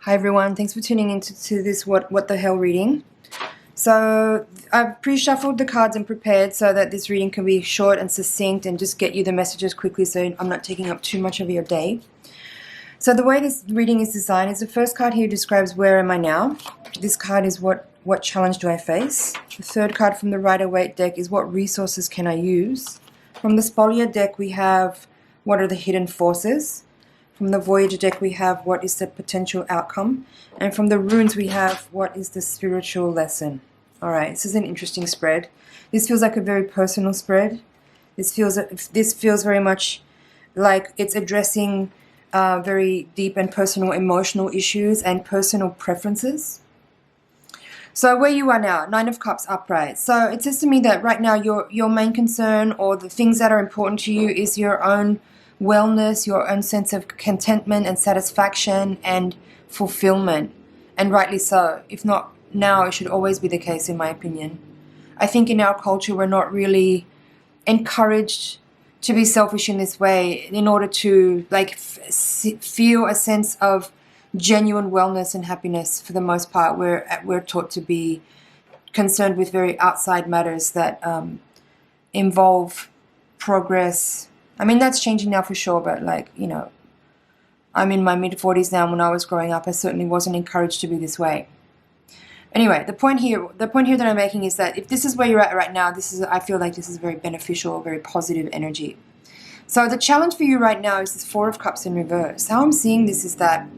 Hi everyone, thanks for tuning into this what the hell reading. So I've pre-shuffled the cards and prepared so that this reading can be short and succinct and just get you the messages quickly so I'm not taking up too much of your day. So the way this reading is designed is the first card here describes where am I now. This card is what challenge do I face. The third card from the Rider-Waite deck is what resources can I use. From the Spolia deck we have what are the hidden forces. From the Voyager deck we have what is the potential outcome. And from the runes we have what is the spiritual lesson. Alright, this is an interesting spread. This feels like a very personal spread. This feels very much like it's addressing very deep and personal emotional issues and personal preferences. So where you are now, Nine of Cups upright. So it says to me that right now your main concern or the things that are important to you is your own wellness, your own sense of contentment and satisfaction and fulfillment. And rightly so. If not now, it should always be the case in my opinion. I think in our culture we're not really encouraged to be selfish in this way in order to feel a sense of genuine wellness and happiness. For the most part we're taught to be concerned with very outside matters that involve progress. I mean, that's changing now for sure, but I'm in my mid-40s now, and when I was growing up I certainly wasn't encouraged to be this way. Anyway, the point here that I'm making is that if this is where you're at right now, I feel like this is very beneficial, very positive energy. So the challenge for you right now is this Four of Cups in reverse. How I'm seeing this is that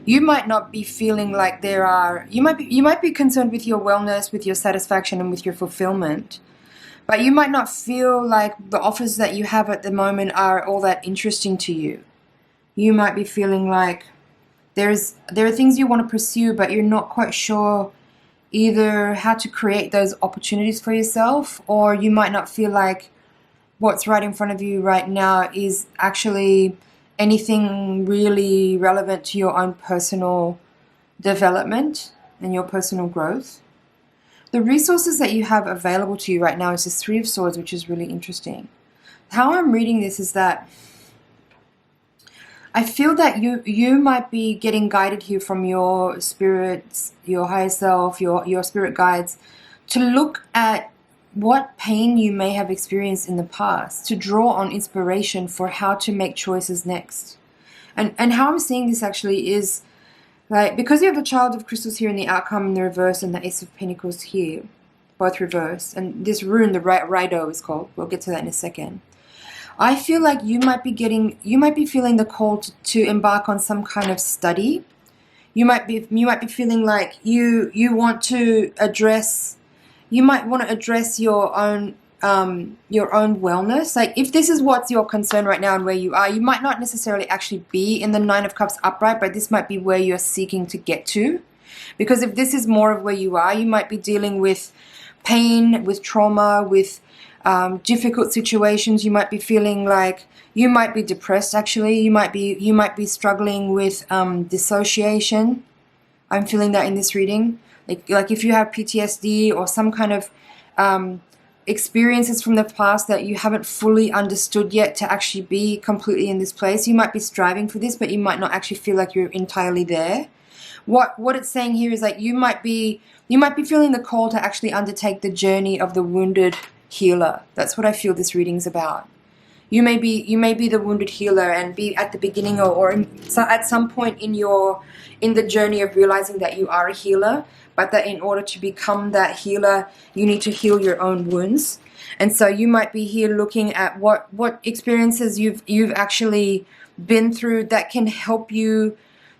you might not be feeling like you might be concerned with your wellness, with your satisfaction, and with your fulfillment. But you might not feel like the offers that you have at the moment are all that interesting to you. You might be feeling like there are things you want to pursue, but you're not quite sure either how to create those opportunities for yourself, or you might not feel like what's right in front of you right now is actually anything really relevant to your own personal development and your personal growth. The resources that you have available to you right now is the Three of Swords, which is really interesting. How I'm reading this is that I feel that you might be getting guided here from your spirits, your higher self, your spirit guides, to look at what pain you may have experienced in the past, to draw on inspiration for how to make choices next. And how I'm seeing this actually is because you have the Child of Crystals here in the outcome in the reverse and the Ace of Pentacles here, both reverse, and this rune, the Rido is called. We'll get to that in a second. I feel like you might be feeling the call to embark on some kind of study. You might be feeling like you want to address. You might want to address your own wellness. Like if this is what's your concern right now and where you are, you might not necessarily actually be in the Nine of Cups upright, but this might be where you're seeking to get to. Because if this is more of where you are, you might be dealing with pain, with trauma, with difficult situations. You might be feeling like you might be depressed actually. You might be struggling with dissociation. I'm feeling that in this reading. Like if you have PTSD or some kind of experiences from the past that you haven't fully understood yet to actually be completely in this place. You might be striving for this, but you might not actually feel like you're entirely there. What it's saying here is like you might be feeling the call to actually undertake the journey of the wounded healer. That's what I feel this reading's about. You may be the wounded healer and be at the beginning or at some point in the journey of realizing that you are a healer, but that in order to become that healer, you need to heal your own wounds. And so you might be here looking at what experiences you've actually been through that can help you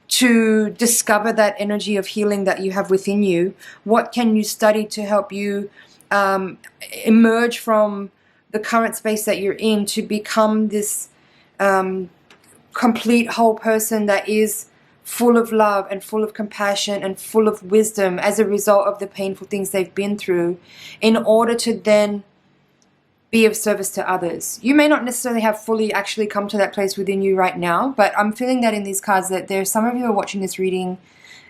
to discover that energy of healing that you have within you. What can you study to help you emerge from the current space that you're in to become this complete whole person that is full of love and full of compassion and full of wisdom as a result of the painful things they've been through, in order to then be of service to others. You may not necessarily have fully actually come to that place within you right now, but I'm feeling that in these cards that there's some of you are watching this reading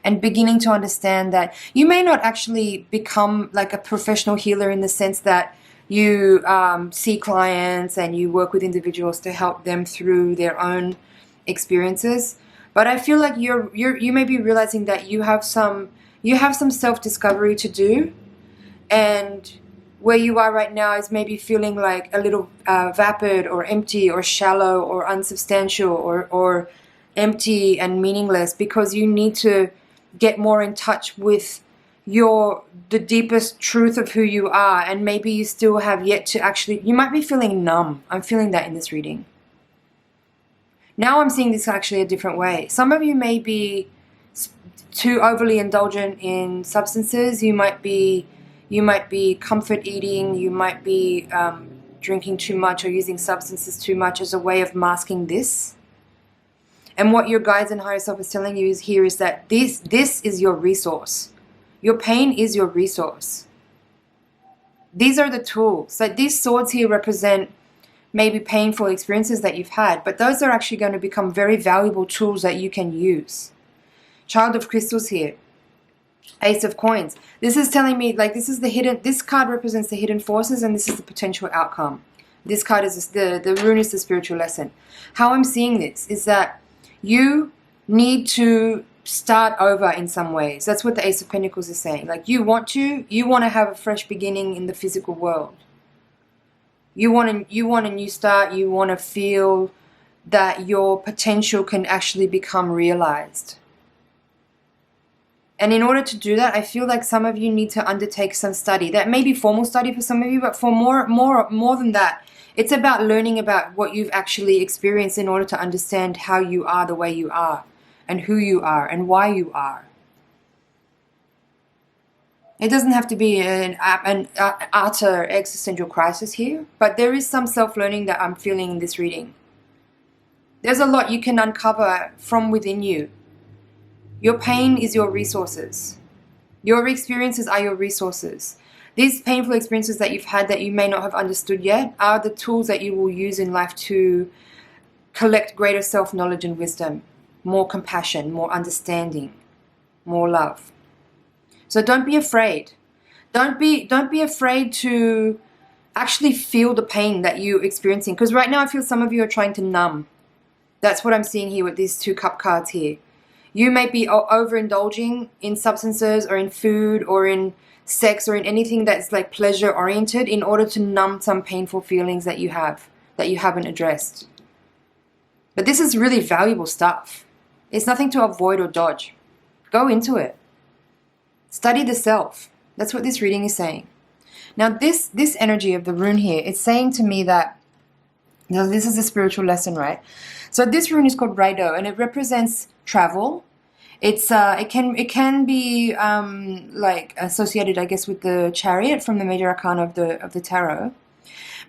and beginning to understand that you may not actually become like a professional healer in the sense that you see clients and you work with individuals to help them through their own experiences. But I feel like you may be realizing that you have some self-discovery to do, and where you are right now is maybe feeling like a little vapid or empty or shallow or unsubstantial or empty and meaningless, because you need to get more in touch with the deepest truth of who you are. And maybe you still have yet to actually, you might be feeling numb. I'm feeling that in this reading. Now I'm seeing this actually a different way. Some of you may be too overly indulgent in substances. You might be comfort eating. You might be drinking too much or using substances too much as a way of masking this. And what your guides and higher self is telling you is that this is your resource. Your pain is your resource. These are the tools. Like these swords here represent maybe painful experiences that you've had, but those are actually going to become very valuable tools that you can use. Child of Crystals here. Ace of Coins. This is telling me, like, this card represents the hidden forces, and this is the potential outcome. This card is the rune is the spiritual lesson. How I'm seeing this is that you need to start over in some ways. That's what the Ace of Pentacles is saying. Like you want to have a fresh beginning in the physical world. You want a new start. You want to feel that your potential can actually become realized. And in order to do that, I feel like some of you need to undertake some study. That may be formal study for some of you, but for more than that, it's about learning about what you've actually experienced in order to understand how you are the way you are, and who you are, and why you are. It doesn't have to be an utter existential crisis here, but there is some self-learning that I'm feeling in this reading. There's a lot you can uncover from within you. Your pain is your resources. Your experiences are your resources. These painful experiences that you've had that you may not have understood yet are the tools that you will use in life to collect greater self-knowledge and wisdom, more compassion, more understanding, more love. So don't be afraid. Don't be afraid to actually feel the pain that you're experiencing. Because right now I feel some of you are trying to numb. That's what I'm seeing here with these 2 cup cards here. You may be overindulging in substances or in food or in sex or in anything that's like pleasure oriented in order to numb some painful feelings that you have, that you haven't addressed. But this is really valuable stuff. It's nothing to avoid or dodge. Go into it. Study the self. That's what this reading is saying. Now this energy of the rune here, it's saying to me that, now this is a spiritual lesson, right? So this rune is called Raido, and it represents travel. It's it can be like associated, I guess, with the Chariot from the Major Arcana of the Tarot.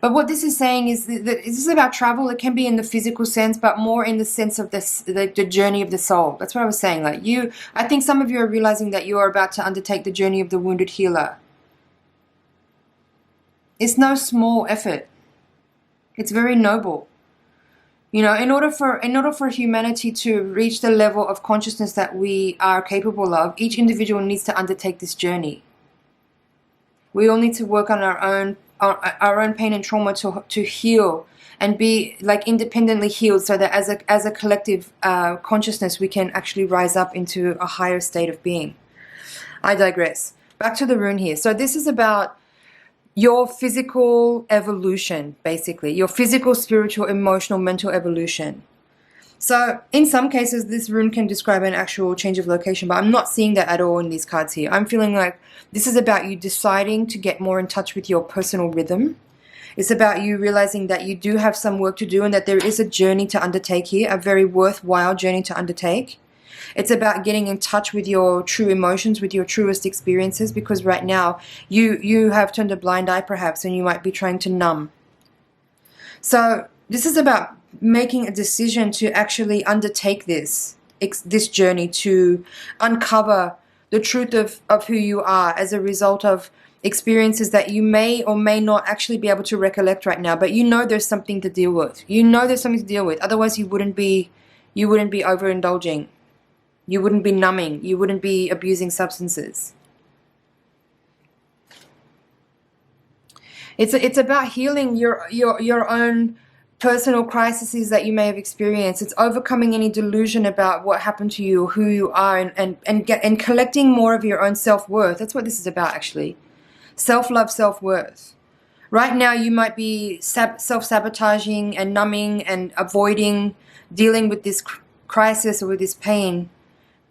But what this is saying is that this is about travel. It can be in the physical sense, but more in the sense of this, the journey of the soul. That's what I was saying. Like I think some of you are realizing that you are about to undertake the journey of the wounded healer. It's no small effort. It's very noble. You know, in order for humanity to reach the level of consciousness that we are capable of, each individual needs to undertake this journey. We all need to work on our own pain and trauma to heal and be like independently healed, so that as a collective consciousness we can actually rise up into a higher state of being. I digress. Back to the rune here. So this is about your physical evolution, basically. Your physical, spiritual, emotional, mental evolution. So in some cases, this rune can describe an actual change of location, but I'm not seeing that at all in these cards here. I'm feeling like this is about you deciding to get more in touch with your personal rhythm. It's about you realizing that you do have some work to do and that there is a journey to undertake here, a very worthwhile journey to undertake. It's about getting in touch with your true emotions, with your truest experiences, because right now you have turned a blind eye perhaps, and you might be trying to numb. So this is about making a decision to actually undertake this journey to uncover the truth of who you are as a result of experiences that you may or may not actually be able to recollect right now, but you know there's something to deal with. You know there's something to deal with. Otherwise you wouldn't be overindulging. You wouldn't be numbing. You wouldn't be abusing substances. It's about healing your own personal crises that you may have experienced. It's overcoming any delusion about what happened to you or who you are, and collecting more of your own self-worth. That's what this is about, actually. Self-love, self-worth. Right now you might be self-sabotaging and numbing and avoiding dealing with this crisis or with this pain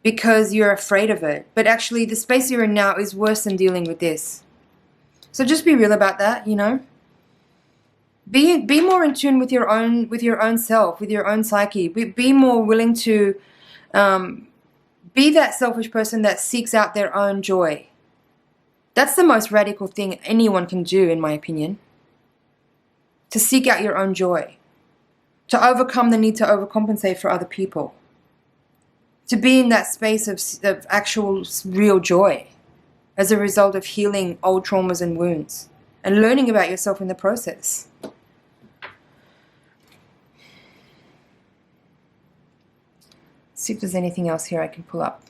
because you're afraid of it. But actually the space you're in now is worse than dealing with this. So just be real about that, you know. Be more in tune with your own self, with your own psyche. Be more willing to be that selfish person that seeks out their own joy. That's the most radical thing anyone can do, in my opinion. To seek out your own joy. To overcome the need to overcompensate for other people. To be in that space of actual real joy as a result of healing old traumas and wounds and learning about yourself in the process. See if there's anything else here I can pull up.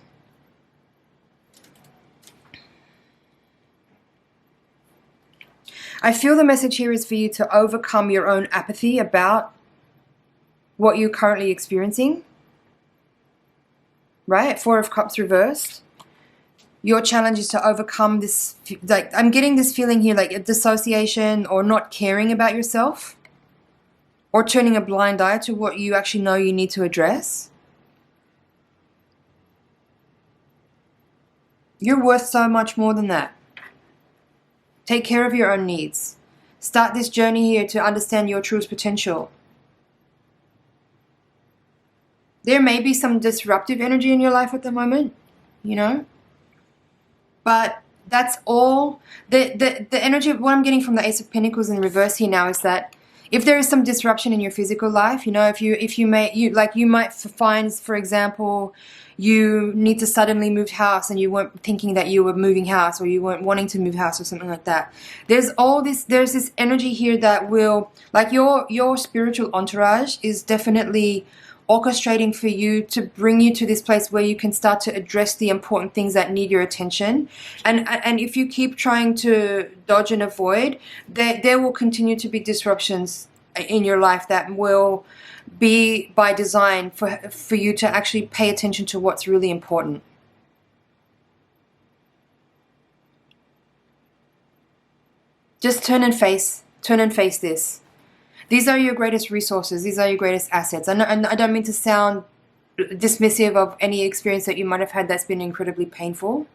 I feel the message here is for you to overcome your own apathy about what you're currently experiencing. Right? 4 of Cups reversed. Your challenge is to overcome this, like, I'm getting this feeling here, like a dissociation or not caring about yourself or turning a blind eye to what you actually know you need to address. You're worth so much more than that. Take care of your own needs. Start this journey here to understand your truest potential. There may be some disruptive energy in your life at the moment, you know, but that's all. The energy of what I'm getting from the Ace of Pentacles in reverse here now is that if there is some disruption in your physical life, you know, you might find, for example, you need to suddenly move house and you weren't thinking that you were moving house, or you weren't wanting to move house or something like that. There's this energy here that will, like, your spiritual entourage is definitely orchestrating for you to bring you to this place where you can start to address the important things that need your attention. And if you keep trying to dodge and avoid, there will continue to be disruptions in your life that will be by design for you to actually pay attention to what's really important. Just turn and face this. These are your greatest resources. These are your greatest assets. I don't mean to sound dismissive of any experience that you might have had that's been incredibly painful.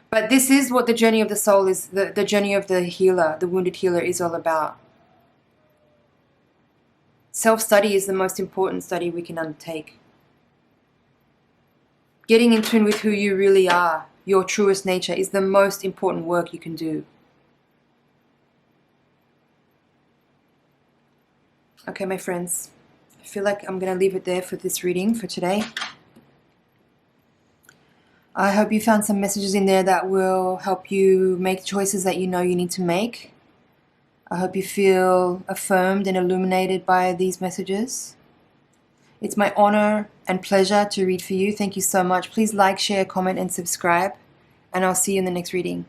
But this is what the journey of the soul is, the journey of the healer, the wounded healer, is all about. Self-study is the most important study we can undertake. Getting in tune with who you really are, your truest nature, is the most important work you can do. Okay, my friends, I feel like I'm going to leave it there for this reading for today. I hope you found some messages in there that will help you make choices that you know you need to make. I hope you feel affirmed and illuminated by these messages. It's my honor and pleasure to read for you. Thank you so much. Please like, share, comment, and subscribe. And I'll see you in the next reading.